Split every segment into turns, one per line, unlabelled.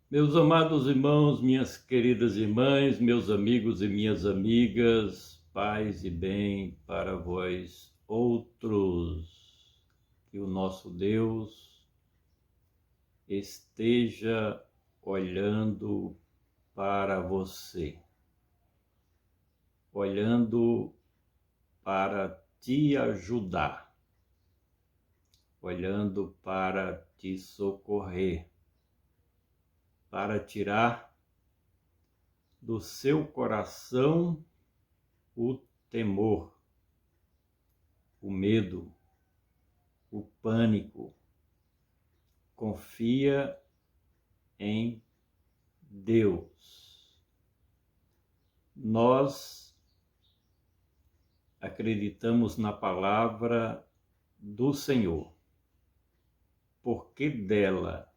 Meus amados irmãos, minhas queridas irmãs, meus amigos e minhas amigas, paz e bem para vós outros. Que o nosso Deus esteja olhando para você, olhando para te ajudar, olhando para te socorrer, para tirar do seu coração o temor, o medo, o pânico. Confia em Deus. Nós acreditamos na palavra do Senhor, porque dela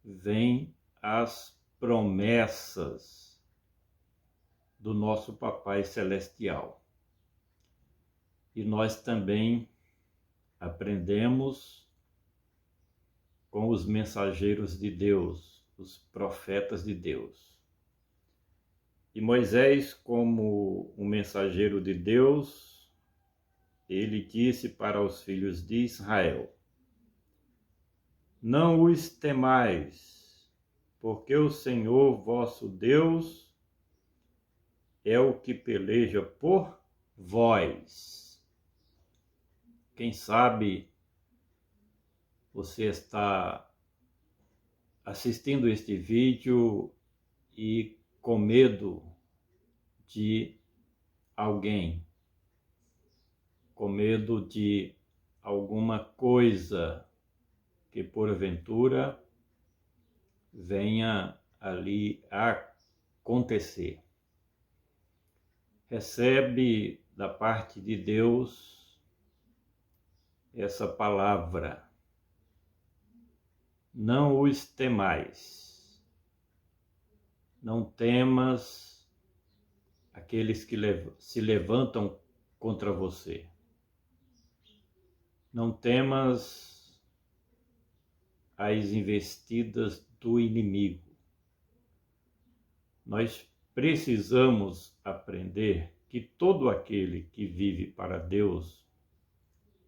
vêm as promessas do nosso Papai Celestial. E nós também aprendemos com os mensageiros de Deus, os profetas de Deus. E Moisés, como um mensageiro de Deus, ele disse para os filhos de Israel: não os temais, porque o Senhor vosso Deus é o que peleja por vós. Quem sabe você está assistindo este vídeo e com medo de alguém, com medo de alguma coisa que porventura venha ali a acontecer. Recebe da parte de Deus essa palavra: não os temais, não temas aqueles que se levantam contra você, não temas as investidas do inimigo. Nós precisamos aprender que todo aquele que vive para Deus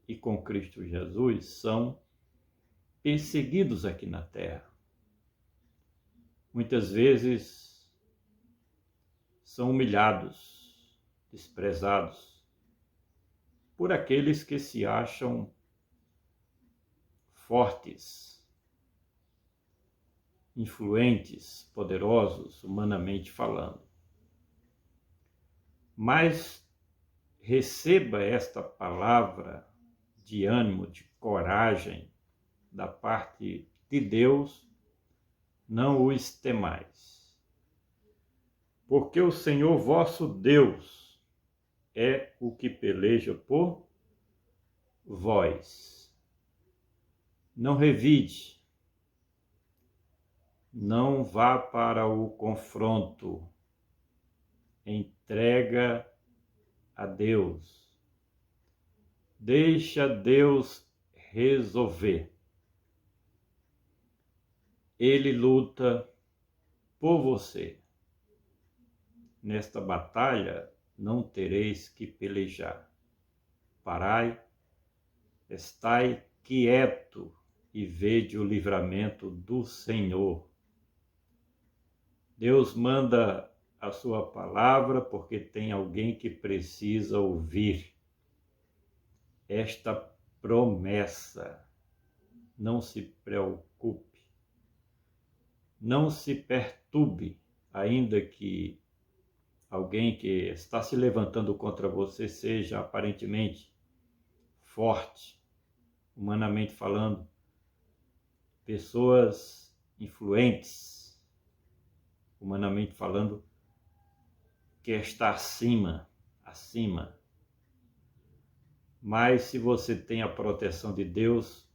e com Cristo Jesus são perseguidos aqui na terra. Muitas vezes são humilhados, desprezados por aqueles que se acham fortes, influentes, poderosos, humanamente falando. Mas receba esta palavra de ânimo, de coragem da parte de Deus: não os temais, porque o Senhor vosso Deus é o que peleja por vós. Não revide, não vá para o confronto, entrega a Deus. Deixa Deus resolver. Ele luta por você. Nesta batalha não tereis que pelejar. Parai, estai quieto e vede o livramento do Senhor. Deus manda a sua palavra porque tem alguém que precisa ouvir esta promessa. Não se preocupe, não se perturbe, ainda que alguém que está se levantando contra você seja aparentemente forte, humanamente falando, pessoas influentes, humanamente falando, que está acima. Mas se você tem a proteção de Deus,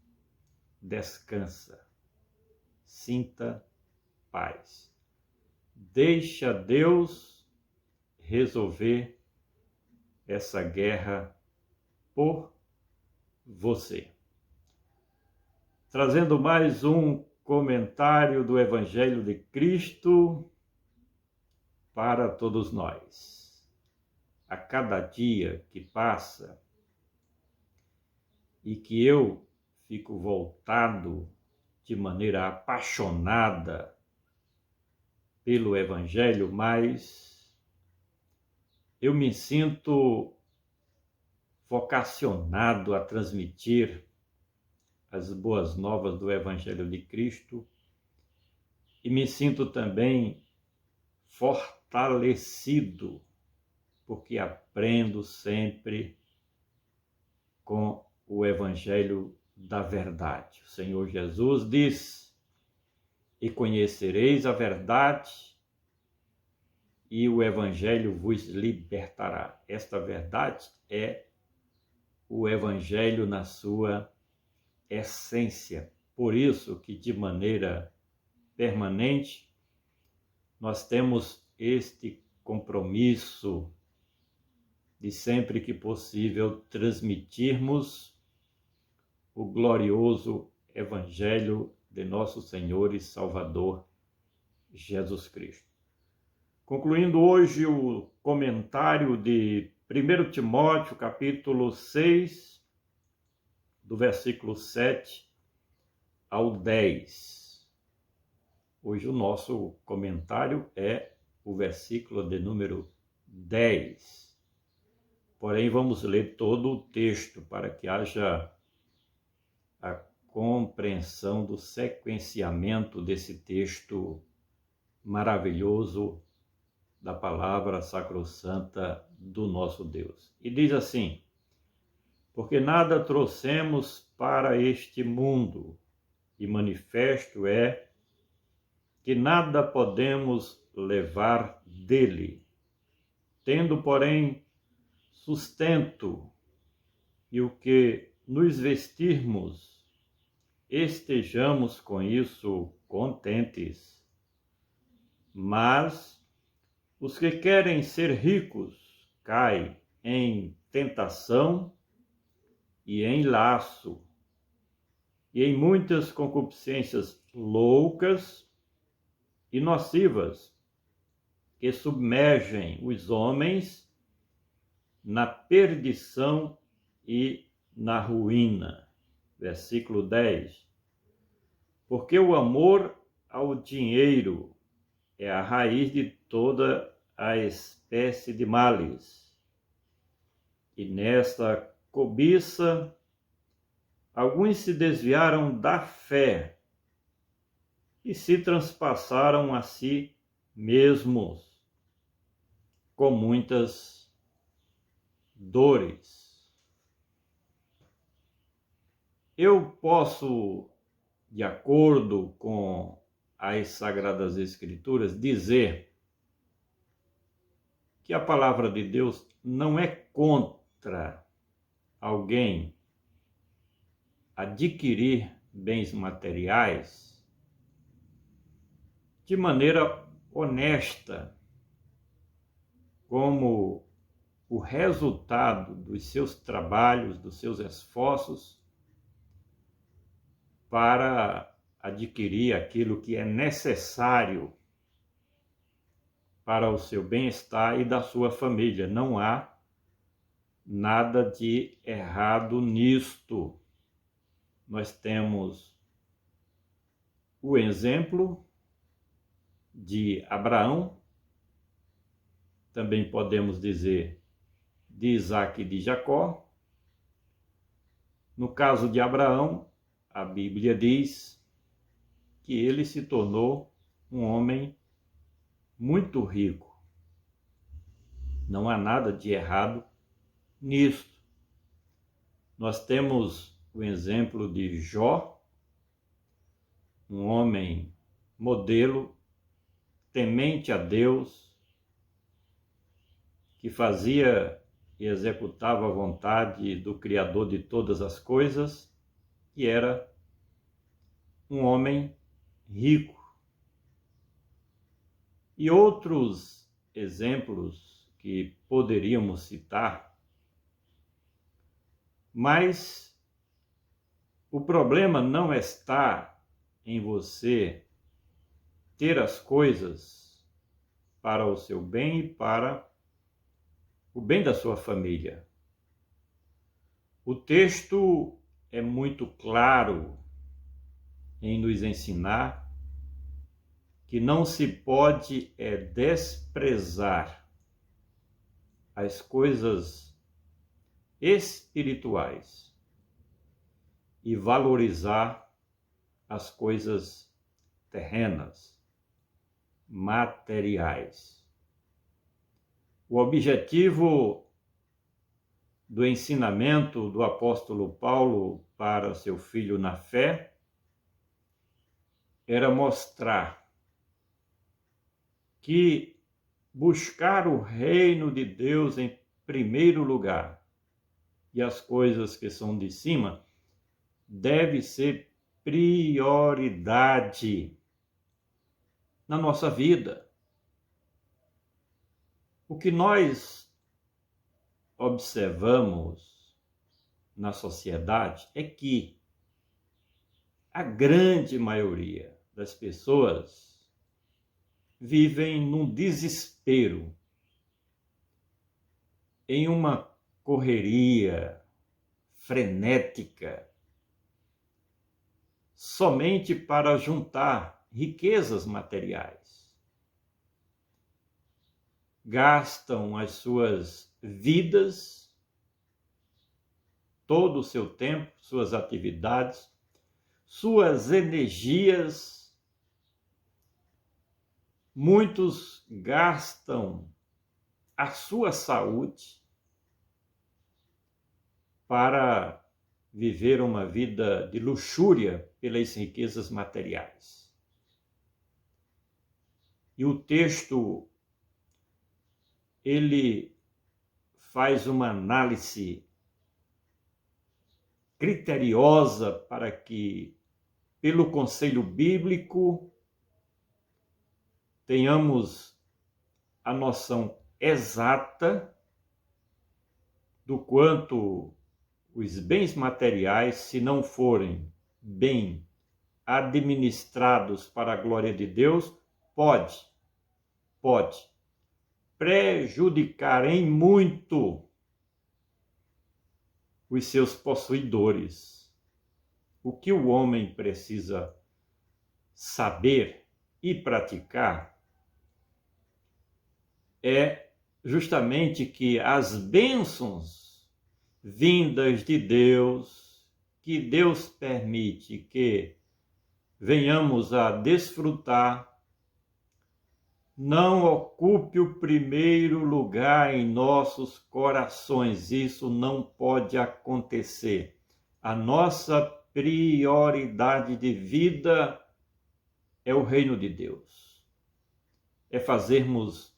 descansa, sinta paz. Deixa Deus resolver essa guerra por você. Trazendo mais um comentário do Evangelho de Cristo para todos nós. A cada dia que passa e que eu fico voltado de maneira apaixonada pelo Evangelho, mas eu me sinto vocacionado a transmitir as boas novas do Evangelho de Cristo e me sinto também fortalecido, porque aprendo sempre com o Evangelho da verdade. O Senhor Jesus diz: e conhecereis a verdade, e o Evangelho vos libertará. Esta verdade é o Evangelho na sua essência. Por isso que, de maneira permanente, nós temos este compromisso de sempre que possível transmitirmos o glorioso Evangelho de nosso Senhor e Salvador Jesus Cristo. Concluindo hoje o comentário de 1 Timóteo, capítulo 6, do versículo 7 ao 10. Hoje o nosso comentário é o versículo de número 10. Porém, vamos ler todo o texto para que haja a compreensão do sequenciamento desse texto maravilhoso da palavra sacrossanta do nosso Deus. E diz assim: porque nada trouxemos para este mundo, e manifesto é que nada podemos levar dele, tendo, porém, sustento e o que nos vestirmos, estejamos com isso contentes. Mas os que querem ser ricos caem em tentação e em laço, e em muitas concupiscências loucas e nocivas, que submergem os homens na perdição e na ruína. Versículo 10. Porque o amor ao dinheiro é a raiz de toda a espécie de males. E nesta cobiça, alguns se desviaram da fé e se transpassaram a si mesmos com muitas dores. Eu posso, de acordo com as Sagradas Escrituras, dizer que a palavra de Deus não é contra alguém adquirir bens materiais de maneira honesta, como o resultado dos seus trabalhos, dos seus esforços para adquirir aquilo que é necessário para o seu bem-estar e da sua família. Não há nada de errado nisto. Nós temos o exemplo de Abraão, também podemos dizer de Isaac e de Jacó. No caso de Abraão, a Bíblia diz que ele se tornou um homem muito rico. Não há nada de errado nisto. Nós temos o exemplo de Jó, um homem modelo, temente a Deus, que fazia e executava a vontade do Criador de todas as coisas, e era um homem rico. E outros exemplos que poderíamos citar, mas o problema não está em você ter as coisas para o seu bem e para o bem da sua família. O texto é muito claro em nos ensinar que não se pode desprezar as coisas espirituais e valorizar as coisas terrenas, materiais. O objetivo do ensinamento do apóstolo Paulo para seu filho na fé era mostrar que buscar o reino de Deus em primeiro lugar e as coisas que são de cima deve ser prioridade na nossa vida. O que nós observamos na sociedade é que a grande maioria das pessoas vivem num desespero, em uma correria frenética, somente para juntar riquezas materiais. Gastam as suas vidas, todo o seu tempo, suas atividades, suas energias. Muitos gastam a sua saúde para viver uma vida de luxúria pelas riquezas materiais. E o texto, ele faz uma análise criteriosa para que, pelo conselho bíblico, tenhamos a noção exata do quanto os bens materiais, se não forem bem administrados para a glória de Deus, pode prejudicar em muito os seus possuidores. O que o homem precisa saber e praticar é justamente que as bênçãos vindas de Deus, que Deus permite que venhamos a desfrutar, não ocupe o primeiro lugar em nossos corações. Isso não pode acontecer. A nossa prioridade de vida é o reino de Deus. É fazermos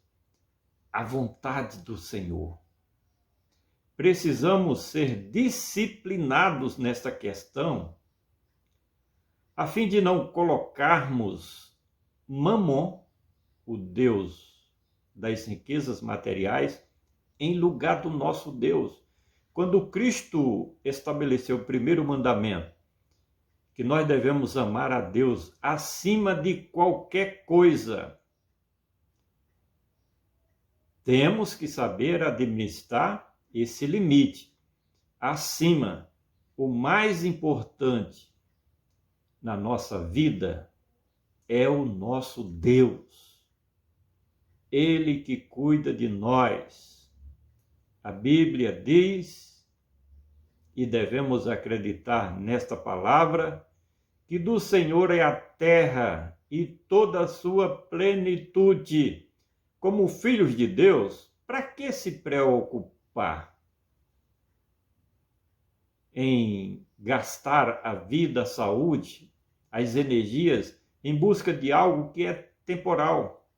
a vontade do Senhor. Precisamos ser disciplinados nesta questão, a fim de não colocarmos Mamon, o Deus das riquezas materiais, em lugar do nosso Deus. Quando Cristo estabeleceu o primeiro mandamento, que nós devemos amar a Deus acima de qualquer coisa, temos que saber administrar esse limite. Acima, o mais importante na nossa vida é o nosso Deus. Ele que cuida de nós. A Bíblia diz, e devemos acreditar nesta palavra, que do Senhor é a terra e toda a sua plenitude. Como filhos de Deus, para que se preocupar em gastar a vida, a saúde, as energias em busca de algo que é temporal?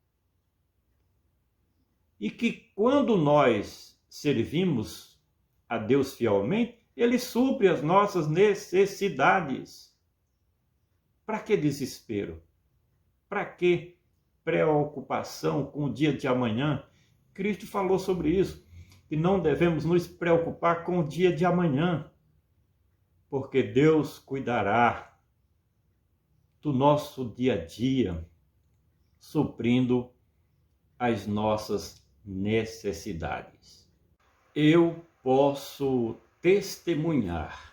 E que quando nós servimos a Deus fielmente, Ele supre as nossas necessidades. Para que desespero? Para que preocupação com o dia de amanhã? Cristo falou sobre isso, que não devemos nos preocupar com o dia de amanhã, porque Deus cuidará do nosso dia a dia, suprindo as nossas necessidades. Eu posso testemunhar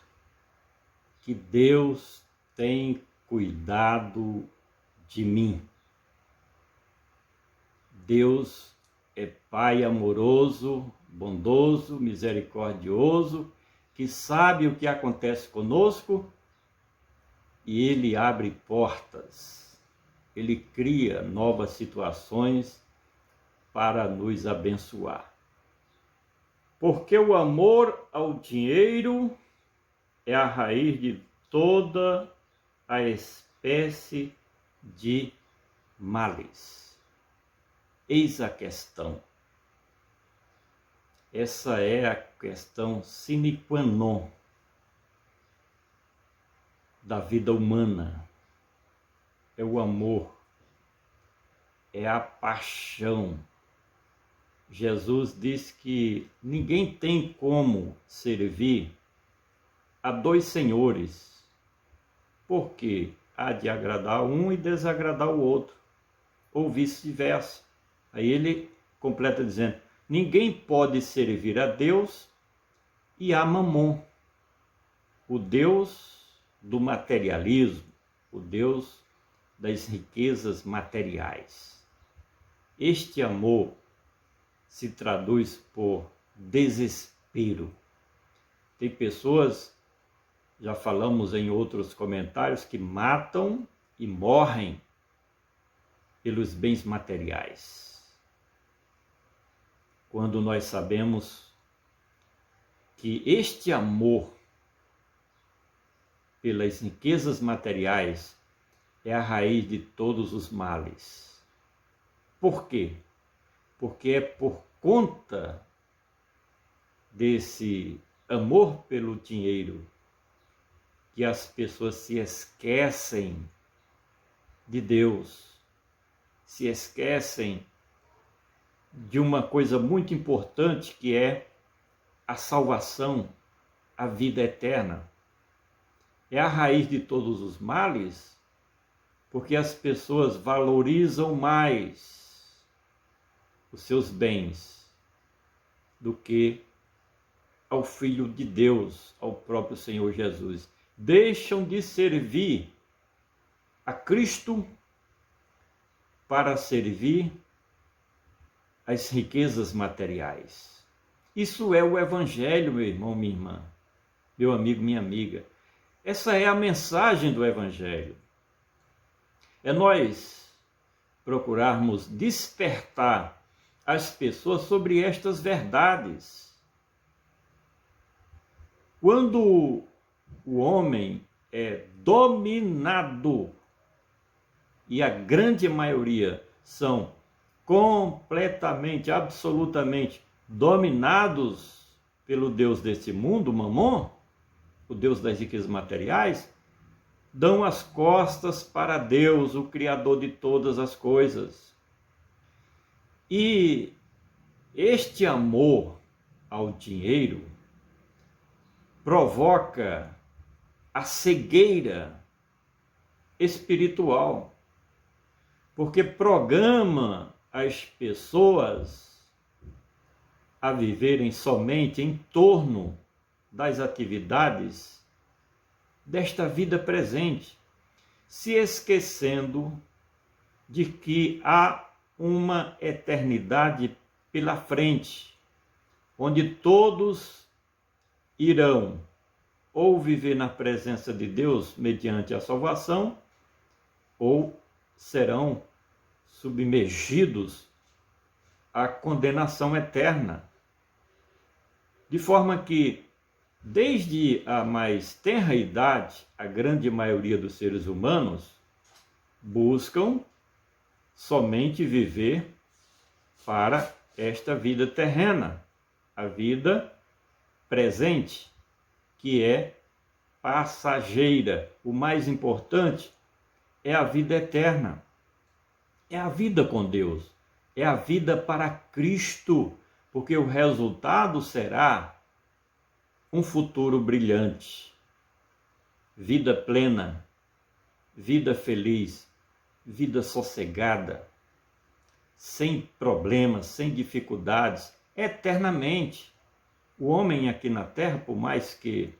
que Deus tem cuidado de mim. Deus é Pai amoroso, bondoso, misericordioso, que sabe o que acontece conosco e Ele abre portas, Ele cria novas situações para nos abençoar. Porque o amor ao dinheiro é a raiz de toda a espécie de males. Eis a questão. Essa é a questão sine qua non da vida humana. É o amor, é a paixão. Jesus diz que ninguém tem como servir a dois senhores, porque há de agradar um e desagradar o outro, ou vice-versa. Aí ele completa dizendo: ninguém pode servir a Deus e a Mamon, o Deus do materialismo, o Deus das riquezas materiais. Este amor se traduz por desespero. Tem pessoas, já falamos em outros comentários, que matam e morrem pelos bens materiais. Quando nós sabemos que este amor pelas riquezas materiais é a raiz de todos os males. Por quê? Porque é por conta desse amor pelo dinheiro que as pessoas se esquecem de Deus, se esquecem de uma coisa muito importante, que é a salvação, a vida eterna. É a raiz de todos os males, porque as pessoas valorizam mais os seus bens do que ao Filho de Deus, ao próprio Senhor Jesus. Deixam de servir a Cristo para servir as riquezas materiais. Isso é o Evangelho, meu irmão, minha irmã, meu amigo, minha amiga. Essa é a mensagem do Evangelho. É nós procurarmos despertar as pessoas sobre estas verdades. Quando o homem é dominado, e a grande maioria são completamente, absolutamente dominados pelo Deus desse mundo, Mamon, o Deus das riquezas materiais, dão as costas para Deus, o Criador de todas as coisas. E este amor ao dinheiro provoca a cegueira espiritual, porque programa as pessoas a viverem somente em torno das atividades desta vida presente, se esquecendo de que há uma eternidade pela frente, onde todos irão ou viver na presença de Deus mediante a salvação, ou serão submergidos à condenação eterna. De forma que, desde a mais tenra idade, a grande maioria dos seres humanos buscam somente viver para esta vida terrena, a vida presente, que é passageira. O mais importante é a vida eterna, é a vida com Deus, é a vida para Cristo, porque o resultado será um futuro brilhante, vida plena, vida feliz, vida sossegada, sem problemas, sem dificuldades, eternamente. O homem aqui na Terra, por mais que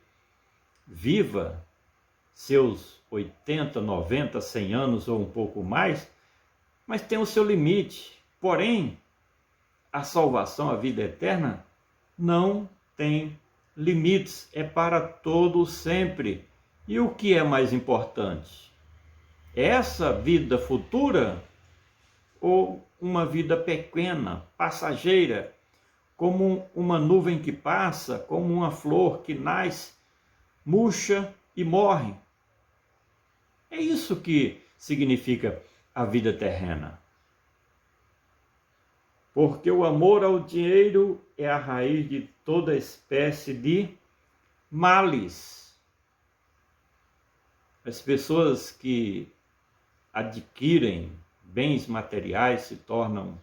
viva seus 80, 90, 100 anos ou um pouco mais, mas tem o seu limite. Porém, a salvação, a vida eterna, não tem limites, é para todo sempre. E o que é mais importante? Essa vida futura ou uma vida pequena, passageira, como uma nuvem que passa, como uma flor que nasce, murcha e morre? É isso que significa a vida terrena. Porque o amor ao dinheiro é a raiz de toda espécie de males. As pessoas que adquirem bens materiais se tornam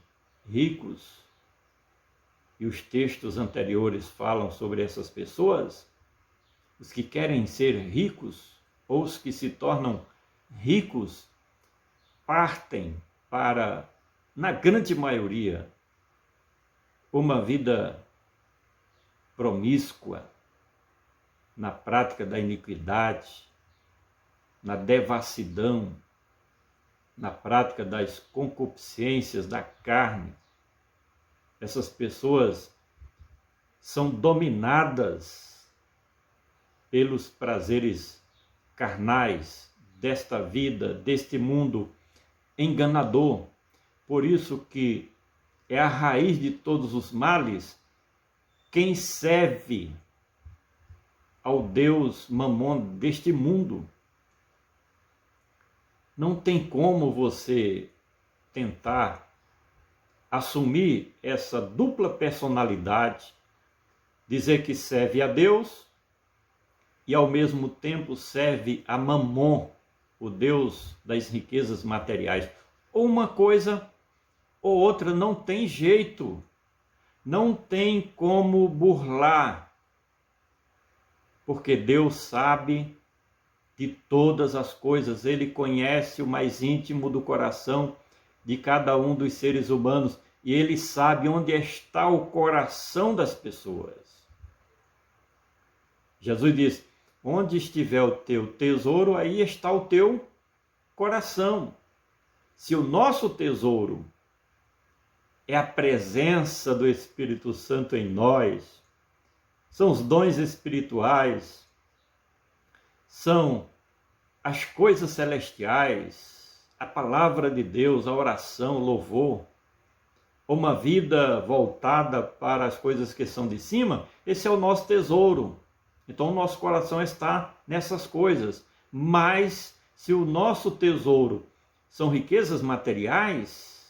ricos, e os textos anteriores falam sobre essas pessoas, os que querem ser ricos, ou os que se tornam ricos, partem para, na grande maioria, uma vida promíscua, na prática da iniquidade, na devassidão, na prática das concupiscências da carne. Essas pessoas são dominadas pelos prazeres carnais desta vida, deste mundo enganador. Por isso que é a raiz de todos os males quem serve ao Deus Mamon deste mundo. Não tem como você tentar assumir essa dupla personalidade, dizer que serve a Deus e ao mesmo tempo serve a Mamon, o Deus das riquezas materiais. Ou uma coisa ou outra, não tem jeito, não tem como burlar, porque Deus sabe de todas as coisas, Ele conhece o mais íntimo do coração de cada um dos seres humanos, e Ele sabe onde está o coração das pessoas. Jesus diz: onde estiver o teu tesouro, aí está o teu coração. Se o nosso tesouro é a presença do Espírito Santo em nós, são os dons espirituais, são as coisas celestiais, a palavra de Deus, a oração, o louvor, uma vida voltada para as coisas que são de cima, esse é o nosso tesouro. Então o nosso coração está nessas coisas. Mas se o nosso tesouro são riquezas materiais,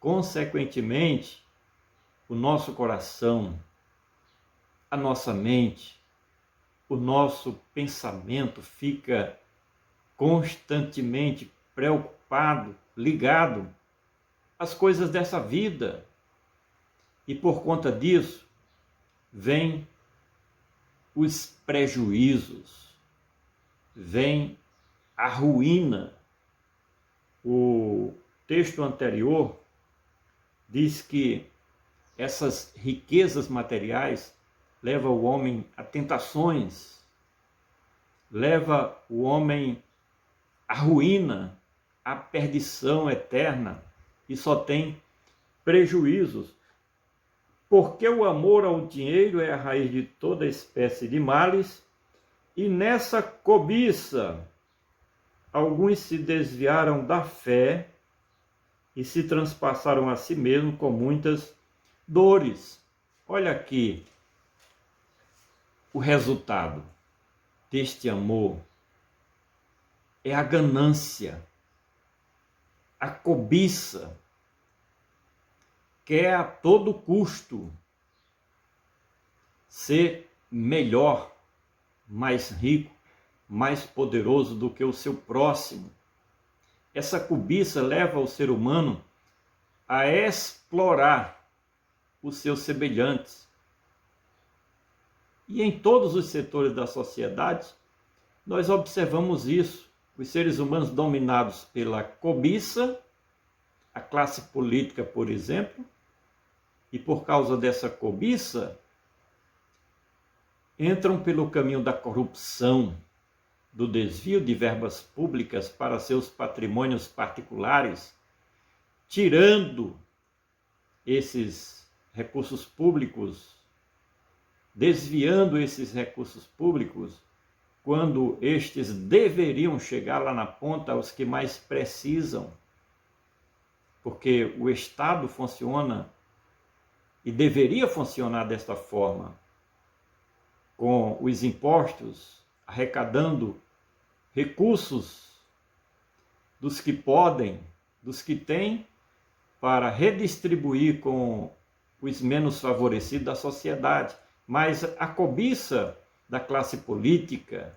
consequentemente, o nosso coração, a nossa mente, o nosso pensamento fica constantemente preocupado, ligado às coisas dessa vida. E por conta disso, vem os prejuízos, vem a ruína. O texto anterior diz que essas riquezas materiais levam o homem a tentações, leva o homem à ruína, à perdição eterna, e só tem prejuízos. Porque o amor ao dinheiro é a raiz de toda espécie de males, e nessa cobiça alguns se desviaram da fé e se transpassaram a si mesmos com muitas dores. Olha aqui o resultado deste amor: é a ganância, a cobiça, quer a todo custo ser melhor, mais rico, mais poderoso do que o seu próximo. Essa cobiça leva o ser humano a explorar os seus semelhantes. E em todos os setores da sociedade, nós observamos isso. os seres humanos dominados pela cobiça, a classe política, por exemplo, e por causa dessa cobiça, entram pelo caminho da corrupção, do desvio de verbas públicas para seus patrimônios particulares, tirando esses recursos públicos, desviando esses recursos públicos, quando estes deveriam chegar lá na ponta aos que mais precisam, porque o Estado funciona e deveria funcionar desta forma, com os impostos, arrecadando recursos dos que podem, dos que têm, para redistribuir com os menos favorecidos da sociedade. Mas a cobiça da classe política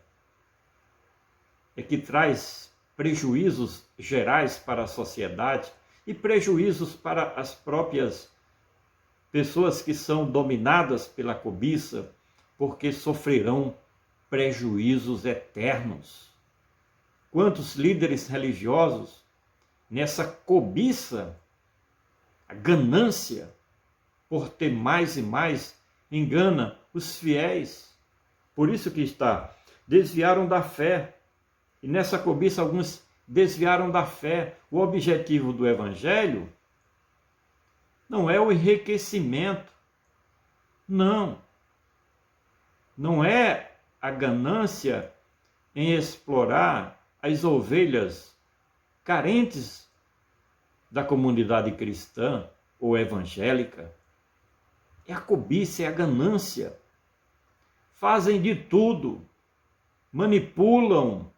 é que traz prejuízos gerais para a sociedade e prejuízos para as próprias pessoas que são dominadas pela cobiça, porque sofrerão prejuízos eternos. Quantos líderes religiosos, nessa cobiça, a ganância por ter mais e mais, engana os fiéis. Por isso que desviaram da fé. E nessa cobiça alguns desviaram da fé. O objetivo do Evangelho não é o enriquecimento. Não é a ganância em explorar as ovelhas carentes da comunidade cristã ou evangélica. É a cobiça, é a ganância. Fazem de tudo, manipulam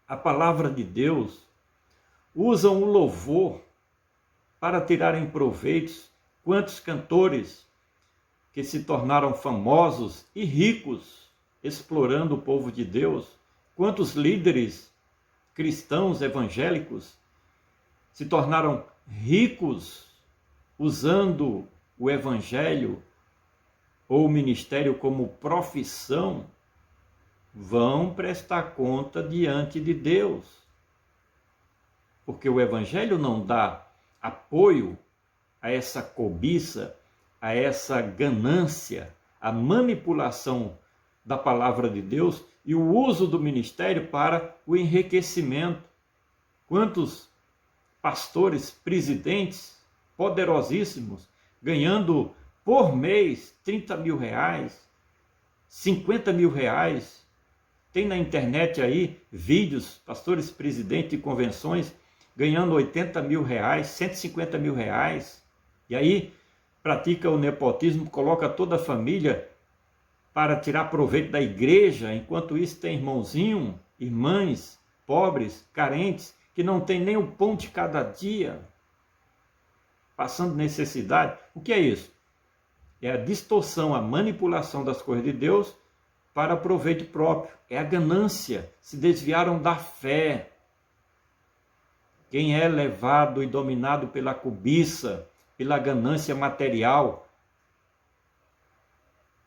a palavra de Deus, usam o louvor para tirarem proveitos. Quantos cantores que se tornaram famosos e ricos explorando o povo de Deus, quantos líderes cristãos evangélicos se tornaram ricos usando o evangelho ou o ministério como profissão, vão prestar conta diante de Deus. Porque o evangelho não dá apoio a essa cobiça, a essa ganância, a manipulação da palavra de Deus e o uso do ministério para o enriquecimento. Quantos pastores, presidentes poderosíssimos, ganhando por mês 30 mil reais, 50 mil reais. Tem na internet aí vídeos, pastores, presidentes de convenções, ganhando 80 mil reais, 150 mil reais. E aí pratica o nepotismo, coloca toda a família para tirar proveito da igreja. Enquanto isso tem irmãozinho, irmãs, pobres, carentes, que não tem nem o pão de cada dia, passando necessidade. O que é isso? É a distorção, a manipulação das coisas de Deus para proveito próprio. É a ganância. Se desviaram da fé. Quem é levado e dominado pela cobiça, pela ganância material,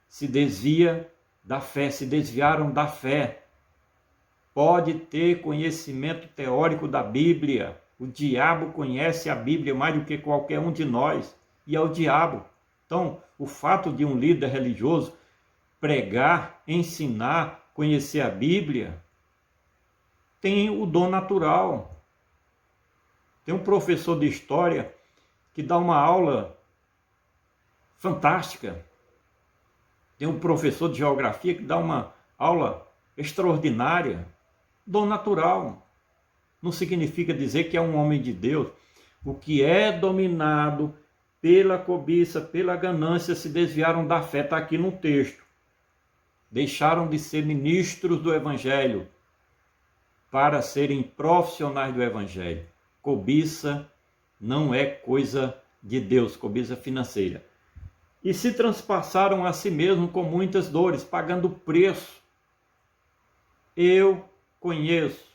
se desvia da fé, se desviaram da fé. Pode ter conhecimento teórico da Bíblia. O diabo conhece a Bíblia mais do que qualquer um de nós. E é o diabo. Então, o fato de um líder religioso pregar, ensinar, conhecer a Bíblia, tem o dom natural. Tem um professor de história que dá uma aula fantástica. Tem um professor de geografia que dá uma aula extraordinária. Dom natural. Não significa dizer que é um homem de Deus. O que é dominado pela cobiça, pela ganância, se desviaram da fé. Está aqui no texto. Deixaram de ser ministros do Evangelho para serem profissionais do Evangelho. Cobiça não é coisa de Deus, cobiça financeira. E se transpassaram a si mesmo com muitas dores, pagando preço. Eu conheço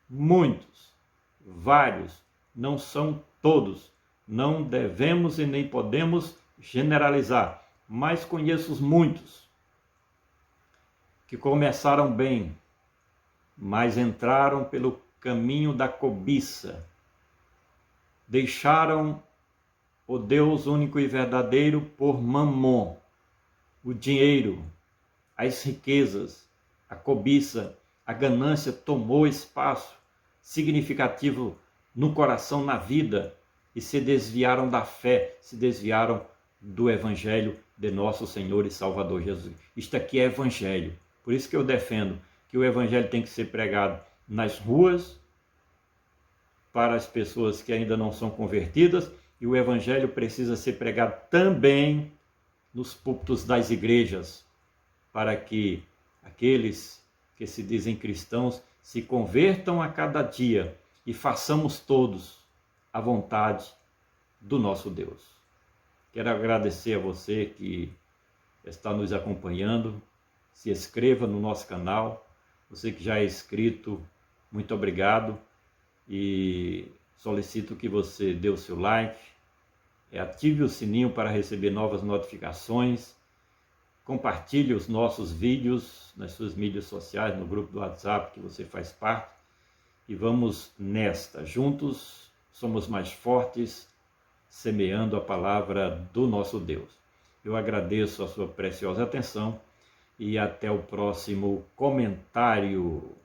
muitos, vários, não são todos. Não devemos e nem podemos generalizar, mas conheço muitos que começaram bem, mas entraram pelo caminho da cobiça. Deixaram o Deus único e verdadeiro por Mamon, o dinheiro, as riquezas, a cobiça, a ganância tomou espaço significativo no coração, na vida, e se desviaram da fé, se desviaram do Evangelho de nosso Senhor e Salvador Jesus. Isto aqui é Evangelho. Por isso que eu defendo que o Evangelho tem que ser pregado nas ruas, para as pessoas que ainda não são convertidas, e o Evangelho precisa ser pregado também nos púlpitos das igrejas, para que aqueles que se dizem cristãos se convertam a cada dia e façamos todos a vontade do nosso Deus. Quero agradecer a você que está nos acompanhando. Se inscreva no nosso canal. Você que já é inscrito, muito obrigado. E solicito que você dê o seu like, ative o sininho para receber novas notificações, compartilhe os nossos vídeos nas suas mídias sociais, no grupo do WhatsApp que você faz parte, e vamos nesta. Juntos somos mais fortes, semeando a palavra do nosso Deus. Eu agradeço a sua preciosa atenção e até o próximo comentário.